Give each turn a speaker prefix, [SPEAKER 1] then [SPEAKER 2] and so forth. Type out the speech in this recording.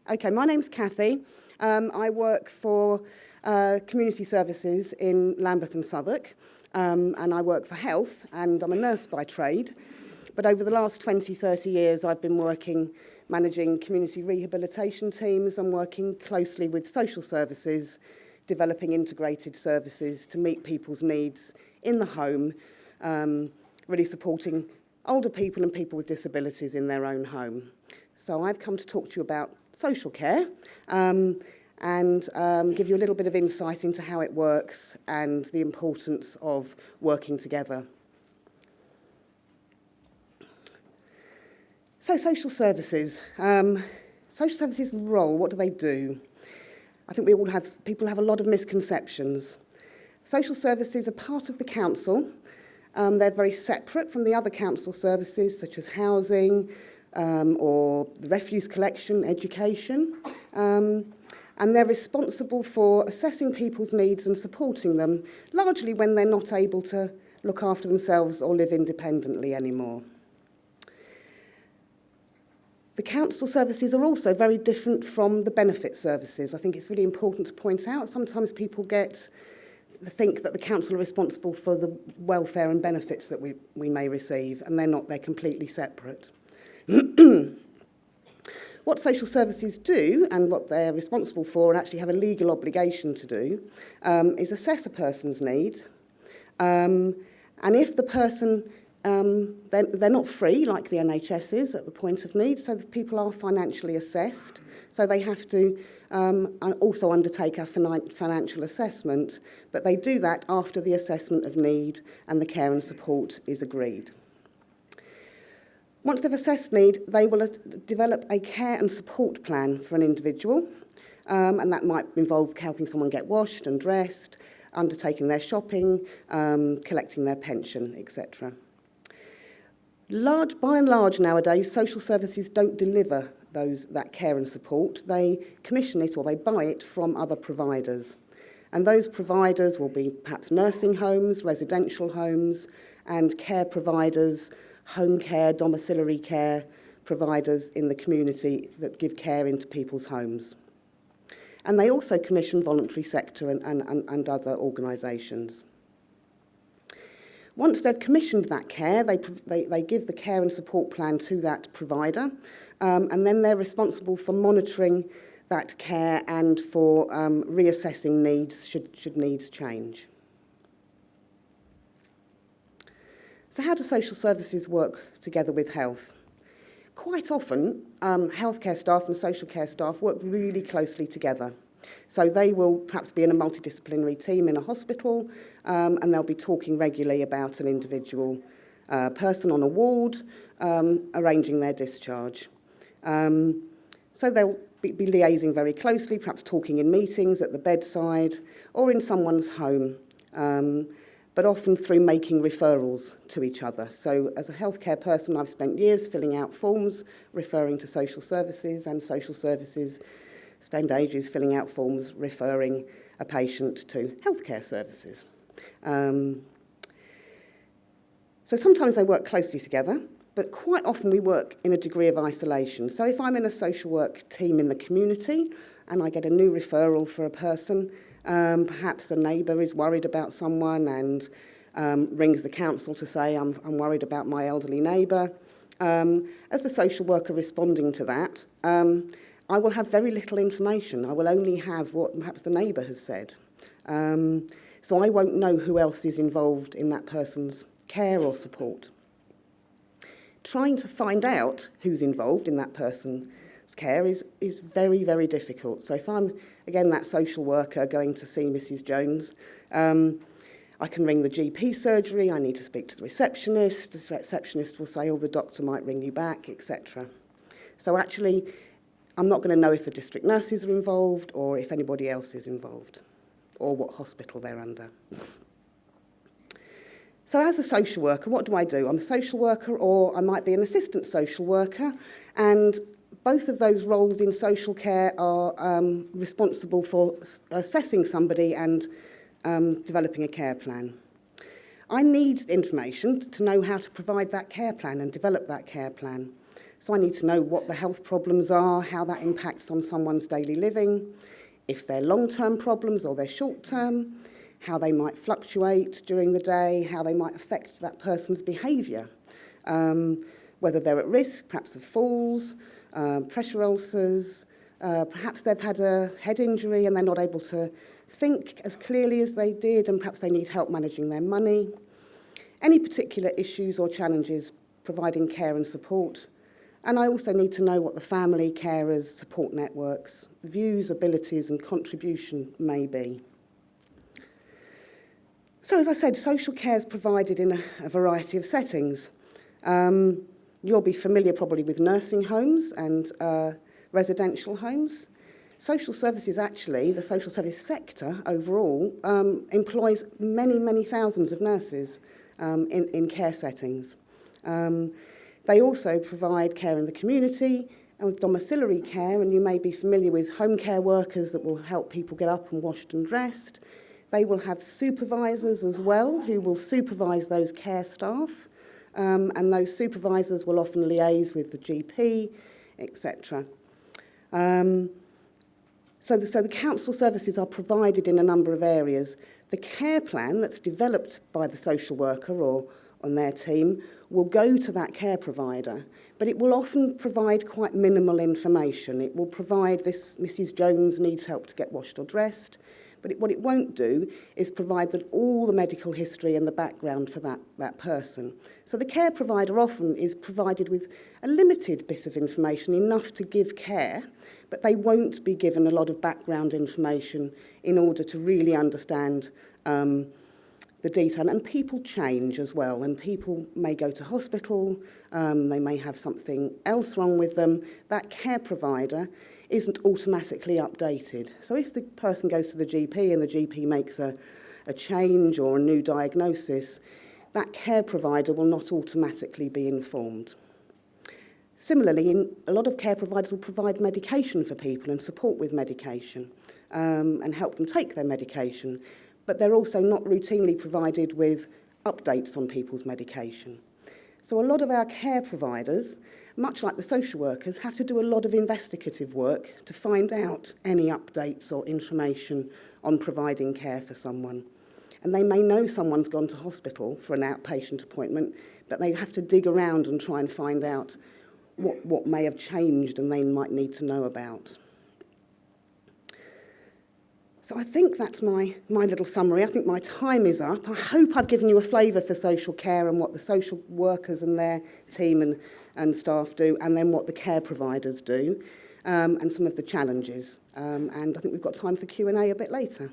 [SPEAKER 1] Okay, my name's Cathy. I work for community services in Lambeth and Southwark, and I work for health, and I'm a nurse by trade. But over the last 20, 30 years, I've been managing community rehabilitation teams and working closely with social services, developing integrated services to meet people's needs in the home, really supporting older people and people with disabilities in their own home. So I've come to talk to you about social care and give you a little bit of insight into how it works and the importance of working together. So social services. Social services role, what do they do? I think people have a lot of misconceptions. Social services are part of the council. They're very separate from the other council services such as housing, or the refuse collection, education, and they're responsible for assessing people's needs and supporting them, largely when they're not able to look after themselves or live independently anymore. The council services are also very different from the benefit services. I think it's really important to point out. Sometimes people think that the council are responsible for the welfare and benefits that we may receive, and they're not, they're completely separate. What social services do and what they're responsible for and actually have a legal obligation to do is assess a person's need. And if the person, they're not free like the NHS is at the point of need, so the people are financially assessed. So they have to also undertake a financial assessment, but they do that after the assessment of need and the care and support is agreed. Once they've assessed need, they will develop a care and support plan for an individual, and that might involve helping someone get washed and dressed, undertaking their shopping, collecting their pension, etc. By and large nowadays, social services don't deliver that care and support. They commission it or they buy it from other providers. And those providers will be perhaps nursing homes, residential homes, and care providers, home care, domiciliary care providers in the community that give care into people's homes. And they also commission voluntary sector and other organisations. Once they've commissioned that care, they give the care and support plan to that provider, and then they're responsible for monitoring that care and for reassessing needs should needs change. So how do social services work together with health? Quite often, healthcare staff and social care staff work really closely together. So they will perhaps be in a multidisciplinary team in a hospital, and they'll be talking regularly about an individual person on a ward, arranging their discharge. So they'll be liaising very closely, perhaps talking in meetings at the bedside or in someone's home, but often through making referrals to each other. So as a healthcare person, I've spent years filling out forms, referring to social services, and social services spend ages filling out forms, referring a patient to healthcare services. So sometimes they work closely together, but quite often we work in a degree of isolation. So if I'm in a social work team in the community and I get a new referral for a person, perhaps a neighbour is worried about someone and rings the council to say, I'm worried about my elderly neighbour. As the social worker responding to that, I will have very little information. I will only have what perhaps the neighbour has said. So I won't know who else is involved in that person's care or support. Trying to find out who's involved in that person's care is very, very difficult. So if I'm, again, that social worker going to see Mrs. Jones, I can ring the GP surgery, I need to speak to the receptionist will say, oh, the doctor might ring you back, etc. So actually, I'm not going to know if the district nurses are involved or if anybody else is involved or what hospital they're under. So as a social worker, what do I do? I'm a social worker or I might be an assistant social worker, and both of those roles in social care are responsible for assessing somebody and developing a care plan. I need information to know how to provide that care plan and develop that care plan. So I need to know what the health problems are, how that impacts on someone's daily living, if they're long-term problems or they're short-term, how they might fluctuate during the day, how they might affect that person's behaviour, whether they're at risk, perhaps of falls, pressure ulcers, perhaps they've had a head injury and they're not able to think as clearly as they did, and perhaps they need help managing their money. Any particular issues or challenges providing care and support. And I also need to know what the family, carers, support networks, views, abilities and contribution may be. So as I said, social care is provided in a variety of settings. You'll be familiar probably with nursing homes and residential homes. Social services actually, the social service sector overall, employs many, many thousands of nurses in care settings. They also provide care in the community and with domiciliary care, and you may be familiar with home care workers that will help people get up and washed and dressed. They will have supervisors as well who will supervise those care staff, and those supervisors will often liaise with the GP, etc. So the council services are provided in a number of areas. The care plan that's developed by the social worker or on their team will go to that care provider, but it will often provide quite minimal information. It will provide this, Mrs. Jones needs help to get washed or dressed, but what it won't do is provide all the medical history and the background for that person. So the care provider often is provided with a limited bit of information, enough to give care, but they won't be given a lot of background information in order to really understand the detail. And people change as well, and people may go to hospital, they may have something else wrong with them. That care provider isn't automatically updated. So if the person goes to the GP and the GP makes a change or a new diagnosis, that care provider will not automatically be informed. Similarly, a lot of care providers will provide medication for people and support with medication and help them take their medication, but they're also not routinely provided with updates on people's medication. So a lot of our care providers, much like the social workers, have to do a lot of investigative work to find out any updates or information on providing care for someone. And they may know someone's gone to hospital for an outpatient appointment, but they have to dig around and try and find out what may have changed and they might need to know about. So I think that's my little summary. I think my time is up. I hope I've given you a flavour for social care and what the social workers and their team and staff do, and then what the care providers do, and some of the challenges. And I think we've got time for Q&A a bit later.